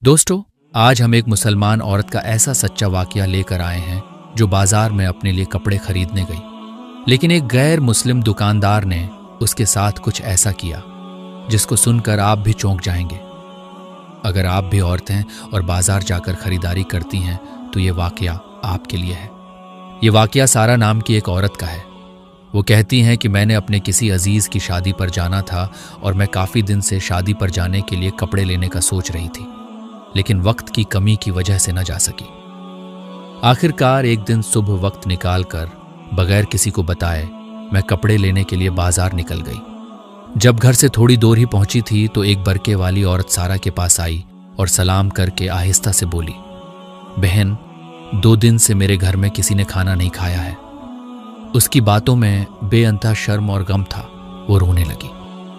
दोस्तों, आज हम एक मुसलमान औरत का ऐसा सच्चा वाकया लेकर आए हैं जो बाजार में अपने लिए कपड़े खरीदने गई, लेकिन एक गैर मुस्लिम दुकानदार ने उसके साथ कुछ ऐसा किया जिसको सुनकर आप भी चौंक जाएंगे। अगर आप भी औरत हैं और बाजार जाकर खरीदारी करती हैं तो ये वाकया आपके लिए है। ये वाकया सारा नाम की एक औरत का है। वो कहती हैं कि मैंने अपने किसी अजीज की शादी पर जाना था और मैं काफ़ी दिन से शादी पर जाने के लिए कपड़े लेने का सोच रही थी, लेकिन वक्त की कमी की वजह से न जा सकी। आखिरकार एक दिन सुबह वक्त निकालकर बगैर किसी को बताए मैं कपड़े लेने के लिए बाजार निकल गई। जब घर से थोड़ी दूर ही पहुंची थी तो एक बरके वाली औरत सारा के पास आई और सलाम करके आहिस्ता से बोली, बहन, 2 दिन से मेरे घर में किसी ने खाना नहीं खाया है। उसकी बातों में बेअंतहा शर्म और गम था। वो रोने लगी।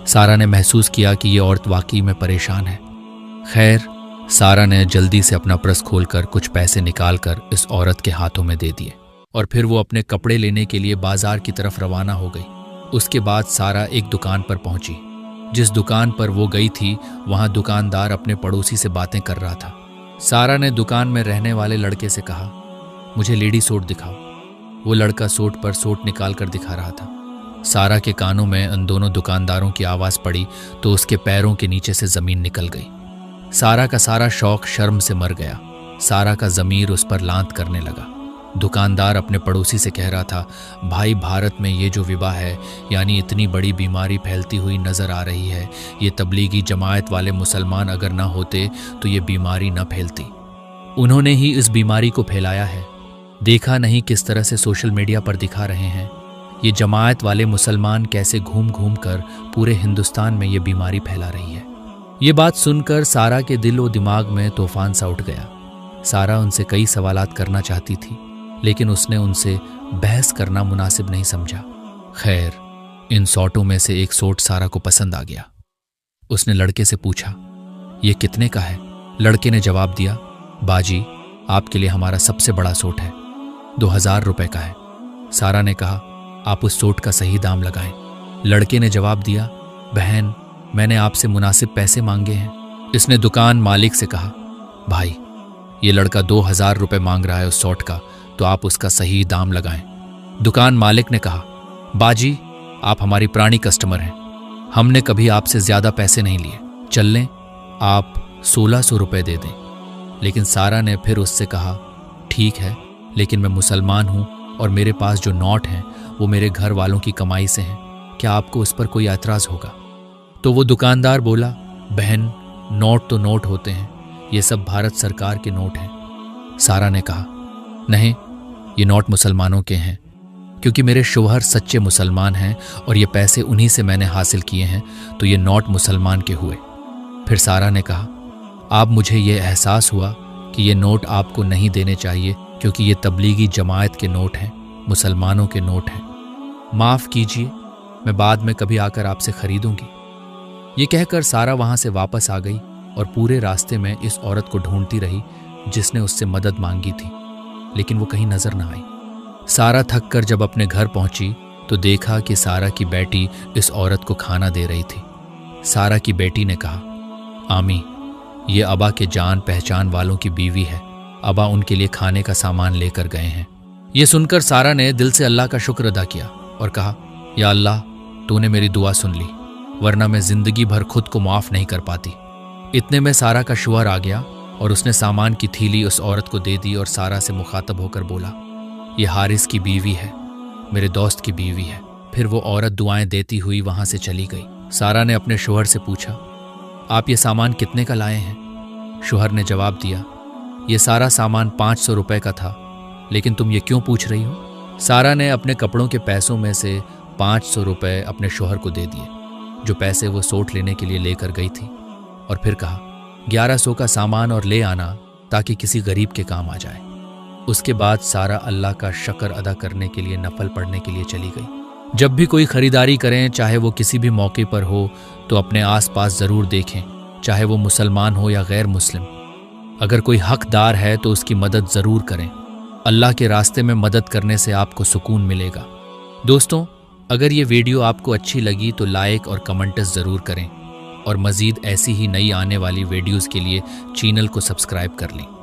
सारा ने महसूस किया कि ये औरत वाकई में परेशान है। खैर, सारा ने जल्दी से अपना पर्स खोलकर कुछ पैसे निकालकर इस औरत के हाथों में दे दिए और फिर वो अपने कपड़े लेने के लिए बाजार की तरफ रवाना हो गई। उसके बाद सारा एक दुकान पर पहुंची। जिस दुकान पर वो गई थी वहां दुकानदार अपने पड़ोसी से बातें कर रहा था। सारा ने दुकान में रहने वाले लड़के से कहा, मुझे लेडी सूट दिखाओ। वो लड़का सूट पर सूट निकाल कर दिखा रहा था। सारा के कानों में उन दोनों दुकानदारों की आवाज पड़ी तो उसके पैरों के नीचे से जमीन निकल गई। सारा का सारा शौक शर्म से मर गया। सारा का ज़मीर उस पर लांत करने लगा। दुकानदार अपने पड़ोसी से कह रहा था, भाई, भारत में ये जो विबा है, यानी इतनी बड़ी बीमारी फैलती हुई नजर आ रही है, ये तबलीगी जमात वाले मुसलमान अगर ना होते तो ये बीमारी न फैलती। उन्होंने ही इस बीमारी को फैलाया है। देखा नहीं किस तरह से सोशल मीडिया पर दिखा रहे हैं ये जमात वाले मुसलमान कैसे घूम घूम कर पूरे हिंदुस्तान में ये बीमारी फैला रही है। ये बात सुनकर सारा के दिल और दिमाग में तूफान सा उठ गया। सारा उनसे कई सवालात करना चाहती थी, लेकिन उसने उनसे बहस करना मुनासिब नहीं समझा। खैर, इन सूटों में से एक सूट सारा को पसंद आ गया। उसने लड़के से पूछा, ये कितने का है? लड़के ने जवाब दिया, बाजी, आपके लिए हमारा सबसे बड़ा सूट है, 2000 रुपए का है। सारा ने कहा, आप उस सूट का सही दाम लगाएं। लड़के ने जवाब दिया, बहन, मैंने आपसे मुनासिब पैसे मांगे हैं। इसने दुकान मालिक से कहा, भाई, ये लड़का 2000 रुपए मांग रहा है उस सूट का, तो आप उसका सही दाम लगाएं। दुकान मालिक ने कहा, बाजी, आप हमारी पुरानी कस्टमर हैं, हमने कभी आपसे ज्यादा पैसे नहीं लिए, चल लें, आप 1600 रुपए दे दें। लेकिन सारा ने फिर उससे कहा, ठीक है, लेकिन मैं मुसलमान हूं और मेरे पास जो नोट हैं वो मेरे घर वालों की कमाई से हैं, क्या आपको उस पर कोई एतराज होगा? तो वो दुकानदार बोला, बहन, नोट तो नोट होते हैं, ये सब भारत सरकार के नोट हैं। सारा ने कहा, नहीं, ये नोट मुसलमानों के हैं, क्योंकि मेरे शौहर सच्चे मुसलमान हैं और ये पैसे उन्हीं से मैंने हासिल किए हैं, तो ये नोट मुसलमान के हुए। फिर सारा ने कहा, अब मुझे ये एहसास हुआ कि ये नोट आपको नहीं देने चाहिए, क्योंकि ये तबलीगी जमात के नोट हैं, मुसलमानों के नोट हैं। माफ़ कीजिए, मैं बाद में कभी आकर आपसे खरीदूंगी। ये कहकर सारा वहां से वापस आ गई और पूरे रास्ते में इस औरत को ढूंढती रही जिसने उससे मदद मांगी थी, लेकिन वो कहीं नजर ना आई। सारा थक कर जब अपने घर पहुंची तो देखा कि सारा की बेटी इस औरत को खाना दे रही थी। सारा की बेटी ने कहा, आमी, ये अबा के जान पहचान वालों की बीवी है, अबा उनके लिए खाने का सामान लेकर गए हैं। ये सुनकर सारा ने दिल से अल्लाह का शुक्र अदा किया और कहा, या अल्लाह, तूने मेरी दुआ सुन ली, वरना मैं जिंदगी भर खुद को माफ नहीं कर पाती। इतने में सारा का शौहर आ गया और उसने सामान की थैली उस औरत को दे दी और सारा से मुखातब होकर बोला, ये हारिस की बीवी है, मेरे दोस्त की बीवी है। फिर वो औरत दुआएं देती हुई वहां से चली गई। सारा ने अपने शौहर से पूछा, आप ये सामान कितने का लाए हैं? शौहर ने जवाब दिया, ये सारा सामान 500 रुपए का था, लेकिन तुम ये क्यों पूछ रही हो? सारा ने अपने कपड़ों के पैसों में से 500 रुपए अपने शौहर को दे दिए, जो पैसे वो सूट लेने के लिए लेकर गई थी, और फिर कहा, 1100 का सामान और ले आना ताकि किसी गरीब के काम आ जाए। उसके बाद सारा अल्लाह का शुक्र अदा करने के लिए नफल पढ़ने के लिए चली गई। जब भी कोई खरीदारी करें, चाहे वो किसी भी मौके पर हो, तो अपने आसपास ज़रूर देखें, चाहे वो मुसलमान हो या गैर मुस्लिम। अगर कोई हकदार है तो उसकी मदद ज़रूर करें। अल्लाह के रास्ते में मदद करने से आपको सुकून मिलेगा। दोस्तों, अगर ये वीडियो आपको अच्छी लगी तो लाइक और कमेंट्स ज़रूर करें। और मज़ीद ऐसी ही नई आने वाली वीडियोस के लिए चैनल को सब्सक्राइब कर लें।